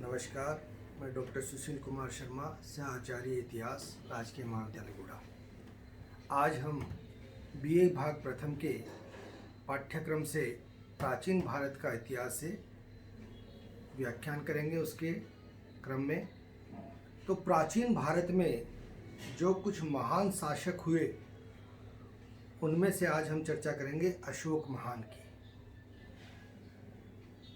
नमस्कार, मैं डॉक्टर सुशील कुमार शर्मा, सह आचार्य इतिहास, राजकीय महाविद्यालय गुड़ा। आज हम बीए भाग प्रथम के पाठ्यक्रम से प्राचीन भारत का इतिहास से व्याख्यान करेंगे। उसके क्रम में तो प्राचीन भारत में जो कुछ महान शासक हुए उनमें से आज हम चर्चा करेंगे अशोक महान की।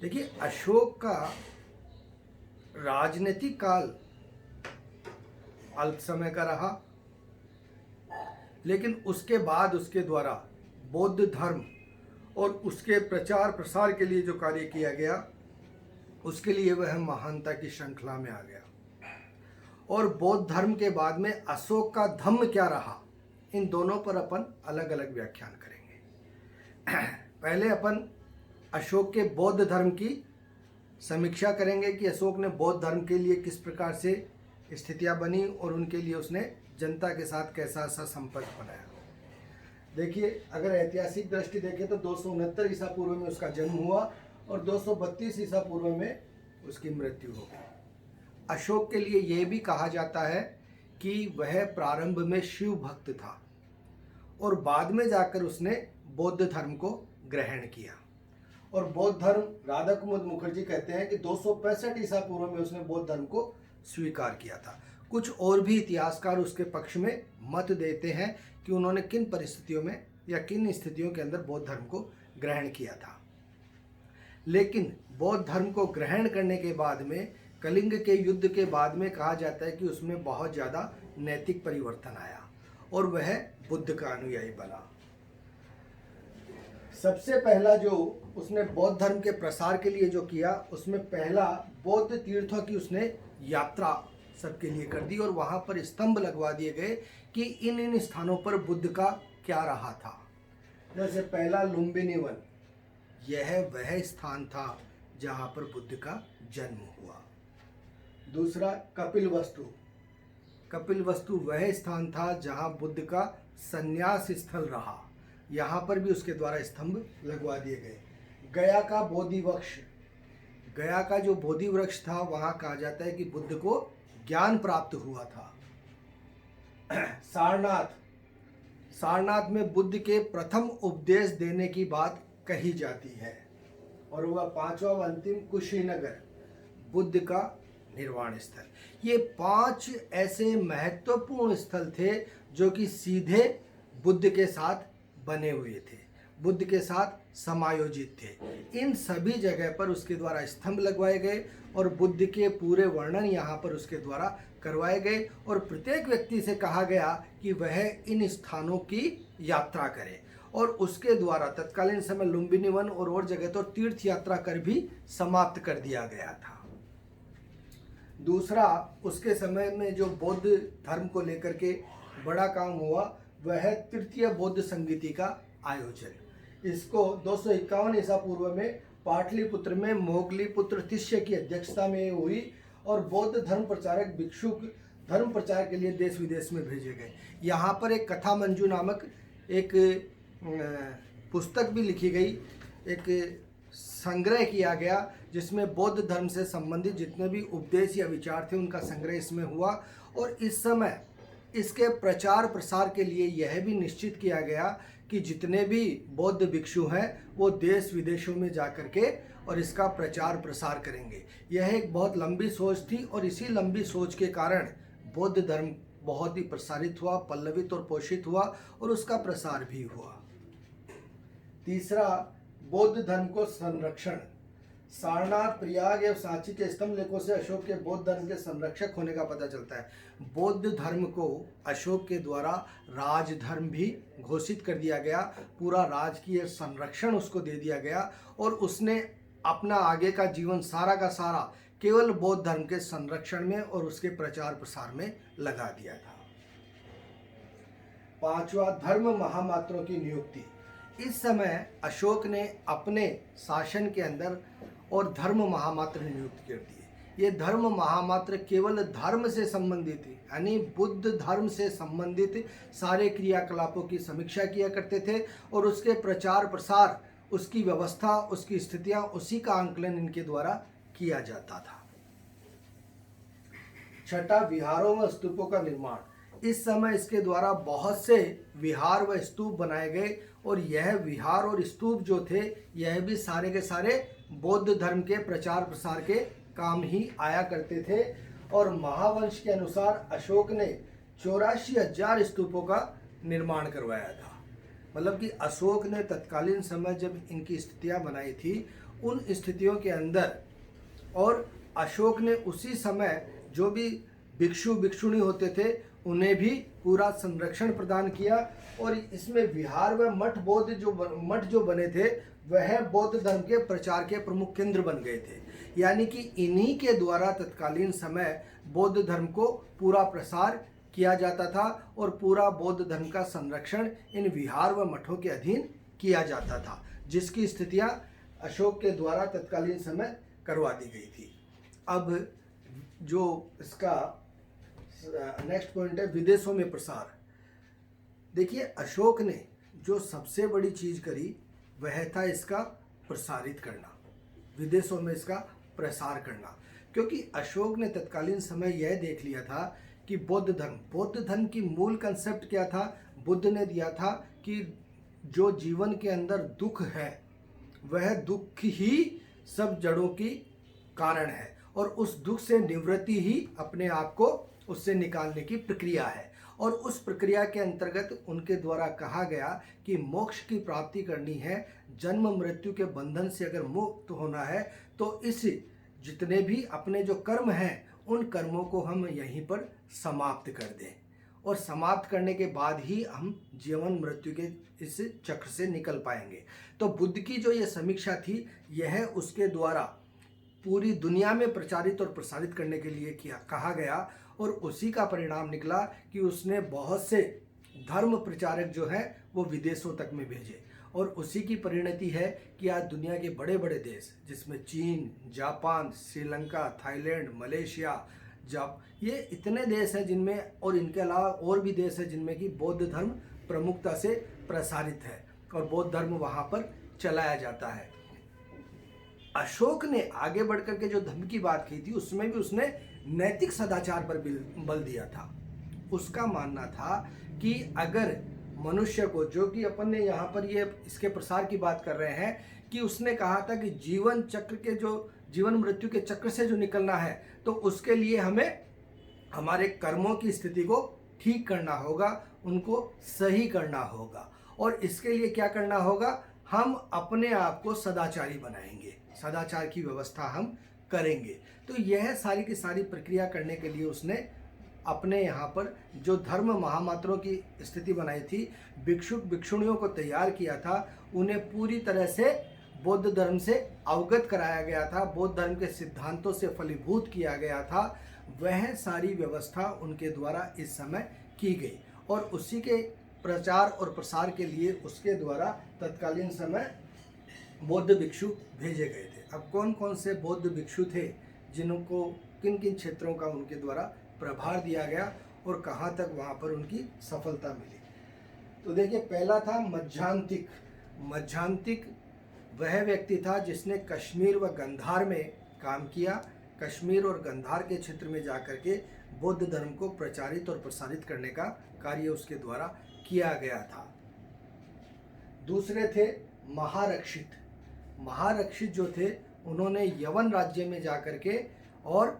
देखिए, अशोक का राजनीतिक काल अल्प समय का रहा, लेकिन उसके बाद उसके द्वारा बौद्ध धर्म और उसके प्रचार प्रसार के लिए जो कार्य किया गया उसके लिए वह महानता की श्रृंखला में आ गया। और बौद्ध धर्म के बाद में अशोक का धम्म क्या रहा, इन दोनों पर अपन अलग अलग व्याख्यान करेंगे। पहले अपन अशोक के बौद्ध धर्म की समीक्षा करेंगे कि अशोक ने बौद्ध धर्म के लिए किस प्रकार से स्थितियां बनी और उनके लिए उसने जनता के साथ कैसा सा संपर्क बनाया। देखिए, अगर ऐतिहासिक दृष्टि देखें तो 269 ईसा पूर्व में उसका जन्म हुआ और 232 ईसा पूर्व में उसकी मृत्यु हो गई। अशोक के लिए यह भी कहा जाता है कि वह प्रारंभ में शिव भक्त था और बाद में जाकर उसने बौद्ध धर्म को ग्रहण किया। और बौद्ध धर्म, राधा कुमुद मुखर्जी कहते हैं कि 265 ईसा पूर्व में उसने बौद्ध धर्म को स्वीकार किया था। कुछ और भी इतिहासकार उसके पक्ष में मत देते हैं कि उन्होंने किन परिस्थितियों में या किन स्थितियों के अंदर बौद्ध धर्म को ग्रहण किया था। लेकिन बौद्ध धर्म को ग्रहण करने के बाद में, कलिंग के युद्ध के बाद में कहा जाता है कि उसमें बहुत ज़्यादा नैतिक परिवर्तन आया और वह बुद्ध का अनुयायी बना। सबसे पहला जो उसने बौद्ध धर्म के प्रसार के लिए जो किया, उसमें पहला बौद्ध तीर्थों की उसने यात्रा सबके लिए कर दी और वहाँ पर स्तंभ लगवा दिए गए कि इन इन स्थानों पर बुद्ध का क्या रहा था। जैसे पहला लुम्बिनी वन, यह वह स्थान था जहाँ पर बुद्ध का जन्म हुआ। दूसरा कपिल वस्तु वह स्थान था जहाँ बुद्ध का संन्यास स्थल रहा, यहाँ पर भी उसके द्वारा स्तंभ लगवा दिए गए। गया का बोधि वृक्ष, गया का जो बोधि वृक्ष था, वहाँ कहा जाता है कि बुद्ध को ज्ञान प्राप्त हुआ था। सारनाथ में बुद्ध के प्रथम उपदेश देने की बात कही जाती है। और वह पांचवा व अंतिम कुशीनगर, बुद्ध का निर्वाण स्थल। ये 5 ऐसे महत्वपूर्ण स्थल थे जो कि सीधे बुद्ध के साथ बने हुए थे, बुद्ध के साथ समायोजित थे। इन सभी जगह पर उसके द्वारा स्तंभ लगवाए गए और बुद्ध के पूरे वर्णन यहाँ पर उसके द्वारा करवाए गए और प्रत्येक व्यक्ति से कहा गया कि वह इन स्थानों की यात्रा करे। और उसके द्वारा तत्कालीन समय लुम्बिनी वन और जगह तो तीर्थ यात्रा कर भी समाप्त कर दिया गया था। दूसरा, उसके समय में जो बौद्ध धर्म को लेकर के बड़ा काम हुआ वह है तृतीय बौद्ध संगीति का आयोजन। इसको 251 ईसा पूर्व में पाटलिपुत्र में मोगलीपुत्र तिष्य की अध्यक्षता में हुई और बौद्ध धर्म प्रचारक भिक्षुक धर्म प्रचार के लिए देश विदेश में भेजे गए। यहाँ पर एक कथा मंजू नामक एक पुस्तक भी लिखी गई, एक संग्रह किया गया जिसमें बौद्ध धर्म से संबंधित जितने भी उपदेश या विचार थे उनका संग्रह इसमें हुआ। और इस समय इसके प्रचार प्रसार के लिए यह भी निश्चित किया गया कि जितने भी बौद्ध भिक्षु हैं वो देश विदेशों में जाकर के और इसका प्रचार प्रसार करेंगे। यह एक बहुत लंबी सोच थी और इसी लंबी सोच के कारण बौद्ध धर्म बहुत ही प्रसारित हुआ, पल्लवित और पोषित हुआ और उसका प्रसार भी हुआ। तीसरा, बौद्ध धर्म को संरक्षण। सारनाथ, प्रयाग एवं सांची के स्तंभ लेखों से अशोक के बौद्ध धर्म के संरक्षक होने का पता चलता है। बौद्ध धर्म को अशोक के द्वारा राजधर्म भी घोषित कर दिया गया, पूरा राजकीय संरक्षण उसको दे दिया गया और उसने अपना आगे का जीवन सारा का सारा केवल बौद्ध धर्म के संरक्षण में और उसके प्रचार प्रसार में लगा दिया था। पांचवा, धर्म महामात्रों की नियुक्ति। इस समय अशोक ने अपने शासन के अंदर और धर्म महामात्र नियुक्त कर दिए। ये धर्म महामात्र केवल धर्म से संबंधित, यानी बुद्ध धर्म से संबंधित सारे क्रियाकलापों की समीक्षा किया करते थे और उसके प्रचार प्रसार, उसकी व्यवस्था, उसकी स्थितियां, उसी का आंकलन इनके द्वारा किया जाता था। छठा, विहारों व स्तूपों का निर्माण। इस समय इसके द्वारा बहुत से विहार व स्तूप बनाए गए और यह विहार और स्तूप जो थे यह भी सारे के सारे बौद्ध धर्म के प्रचार प्रसार के काम ही आया करते थे। और महावंश के अनुसार अशोक ने 84,000 स्तूपों का निर्माण करवाया था। मतलब कि अशोक ने तत्कालीन समय जब इनकी स्थितियां बनाई थी उन स्थितियों के अंदर, और अशोक ने उसी समय जो भी भिक्षु भिक्षुणी होते थे उन्हें भी पूरा संरक्षण प्रदान किया। और इसमें विहार व मठ जो बने थे वह बौद्ध धर्म के प्रचार के प्रमुख केंद्र बन गए थे। यानी कि इन्हीं के द्वारा तत्कालीन समय बौद्ध धर्म को पूरा प्रसार किया जाता था और पूरा बौद्ध धर्म का संरक्षण इन विहार व मठों के अधीन किया जाता था, जिसकी स्थितियां अशोक के द्वारा तत्कालीन समय करवा दी गई थी। अब जो इसका नेक्स्ट पॉइंट है विदेशों में प्रसार। देखिए, अशोक ने जो सबसे बड़ी चीज करी वह था इसका प्रसारित करना, विदेशों में इसका प्रसार करना। क्योंकि अशोक ने तत्कालीन समय यह देख लिया था कि बौद्ध धर्म की मूल कंसेप्ट क्या था। बुद्ध ने दिया था कि जो जीवन के अंदर दुख है वह दुख ही सब जड़ों की कारण है और उस दुख से निवृत्ति ही अपने आप को उससे निकालने की प्रक्रिया है। और उस प्रक्रिया के अंतर्गत उनके द्वारा कहा गया कि मोक्ष की प्राप्ति करनी है, जन्म मृत्यु के बंधन से अगर मुक्त होना है तो इस जितने भी अपने जो कर्म हैं उन कर्मों को हम यहीं पर समाप्त कर दें, और समाप्त करने के बाद ही हम जीवन मृत्यु के इस चक्र से निकल पाएंगे। तो बुद्ध की जो ये समीक्षा थी यह उसके द्वारा पूरी दुनिया में प्रचारित और प्रसारित करने के लिए कहा गया, और उसी का परिणाम निकला कि उसने बहुत से धर्म प्रचारक जो हैं वो विदेशों तक में भेजे। और उसी की परिणति है कि आज दुनिया के बड़े बड़े देश जिसमें चीन, जापान, श्रीलंका, थाईलैंड, मलेशिया, ये इतने देश हैं जिनमें, और इनके अलावा और भी देश हैं जिनमें कि बौद्ध धर्म प्रमुखता से प्रसारित है और बौद्ध धर्म वहाँ पर चलाया जाता है। अशोक ने आगे बढ़कर के जो धर्म की बात की थी उसमें भी उसने नैतिक सदाचार पर बल दिया था। उसका मानना था कि अगर मनुष्य को, जो कि अपन ने यहाँ पर ये इसके प्रसार की बात कर रहे हैं, कि उसने कहा था कि जीवन चक्र के जो जीवन मृत्यु के चक्र से जो निकलना है तो उसके लिए हमें हमारे कर्मों की स्थिति को ठीक करना होगा, उनको सही करना होगा। और इसके लिए क्या करना होगा, हम अपने आप को सदाचारी बनाएंगे, सदाचार की व्यवस्था हम करेंगे। तो यह सारी की सारी प्रक्रिया करने के लिए उसने अपने यहाँ पर जो धर्म महामात्रों की स्थिति बनाई थी, भिक्षुक भिक्षुणियों को तैयार किया था, उन्हें पूरी तरह से बौद्ध धर्म से अवगत कराया गया था, बौद्ध धर्म के सिद्धांतों से फलीभूत किया गया था। वह सारी व्यवस्था उनके द्वारा इस समय की गई और उसी के प्रचार और प्रसार के लिए उसके द्वारा तत्कालीन समय बौद्ध भिक्षु भेजे गए थे। अब कौन कौन से बौद्ध भिक्षु थे जिनको किन किन क्षेत्रों का उनके द्वारा प्रभार दिया गया और कहाँ तक वहाँ पर उनकी सफलता मिली। तो देखिए, पहला था मध्यांतिक। मध्यांतिक वह व्यक्ति था जिसने कश्मीर व गंधार में काम किया। कश्मीर और गंधार के क्षेत्र में जाकर के बौद्ध धर्म को प्रचारित और प्रसारित करने का कार्य उसके द्वारा किया गया था। दूसरे थे महारक्षित। महारक्षित जो थे उन्होंने यवन राज्य में जाकर के और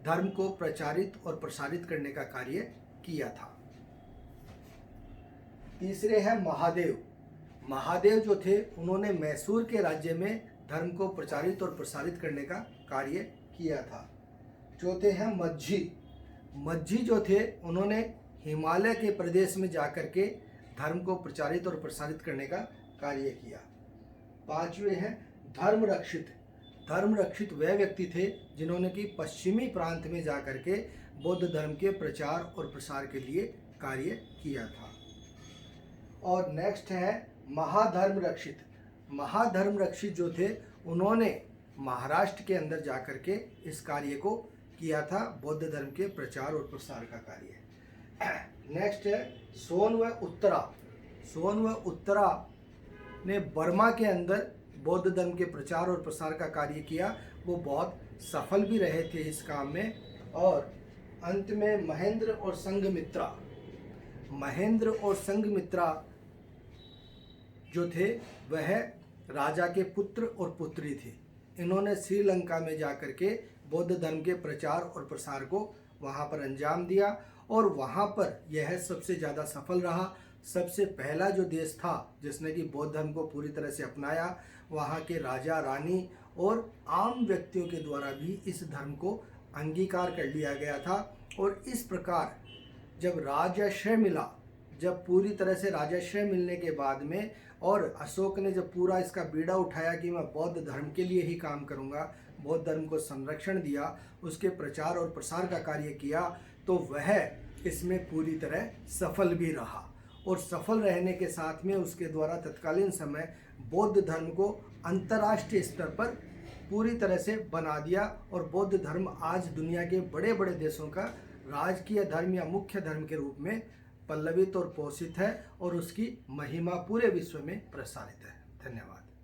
धर्म को प्रचारित और प्रसारित करने का कार्य किया था। तीसरे हैं महादेव। महादेव जो थे उन्होंने मैसूर के राज्य में धर्म को प्रचारित और प्रसारित करने का कार्य किया था। चौथे हैं मज्झी। मज्झी जो थे उन्होंने हिमालय के प्रदेश में जाकर के धर्म को प्रचारित और प्रसारित करने का कार्य किया। पांचवे हैं धर्मरक्षित। धर्मरक्षित वह व्यक्ति थे जिन्होंने कि पश्चिमी प्रांत में जाकर के बौद्ध धर्म के प्रचार और प्रसार के लिए कार्य किया था। और नेक्स्ट है महाधर्मरक्षित। महाधर्मरक्षित जो थे उन्होंने महाराष्ट्र के अंदर जाकर के इस कार्य को किया था, बौद्ध धर्म के प्रचार और प्रसार का कार्य। नेक्स्ट है सोन व उत्तरा। सोन व उत्तरा ने बर्मा के अंदर बौद्ध धर्म के प्रचार और प्रसार का कार्य किया। वो बहुत सफल भी रहे थे इस काम में और अंत में महेंद्र और संघमित्रा, महेंद्र और संघमित्रा जो थे वह राजा के पुत्र और पुत्री थे। इन्होंने श्रीलंका में जाकर के बौद्ध धर्म के प्रचार और प्रसार को वहाँ पर अंजाम दिया और वहाँ पर यह सबसे ज़्यादा सफल रहा। सबसे पहला जो देश था जिसने कि बौद्ध धर्म को पूरी तरह से अपनाया, वहाँ के राजा रानी और आम व्यक्तियों के द्वारा भी इस धर्म को अंगीकार कर लिया गया था। और इस प्रकार जब राजाश्रय मिला, जब पूरी तरह से राजाश्रय मिलने के बाद में और अशोक ने जब पूरा इसका बीड़ा उठाया कि मैं बौद्ध धर्म के लिए ही काम करूंगा, बौद्ध धर्म को संरक्षण दिया, उसके प्रचार और प्रसार का कार्य किया, तो वह इसमें पूरी तरह सफल भी रहा। और सफल रहने के साथ में उसके द्वारा तत्कालीन समय बौद्ध धर्म को अंतर्राष्ट्रीय स्तर पर पूरी तरह से बना दिया और बौद्ध धर्म आज दुनिया के बड़े बड़े देशों का राजकीय धर्म या मुख्य धर्म के रूप में पल्लवित और पोषित है और उसकी महिमा पूरे विश्व में प्रसारित है। धन्यवाद।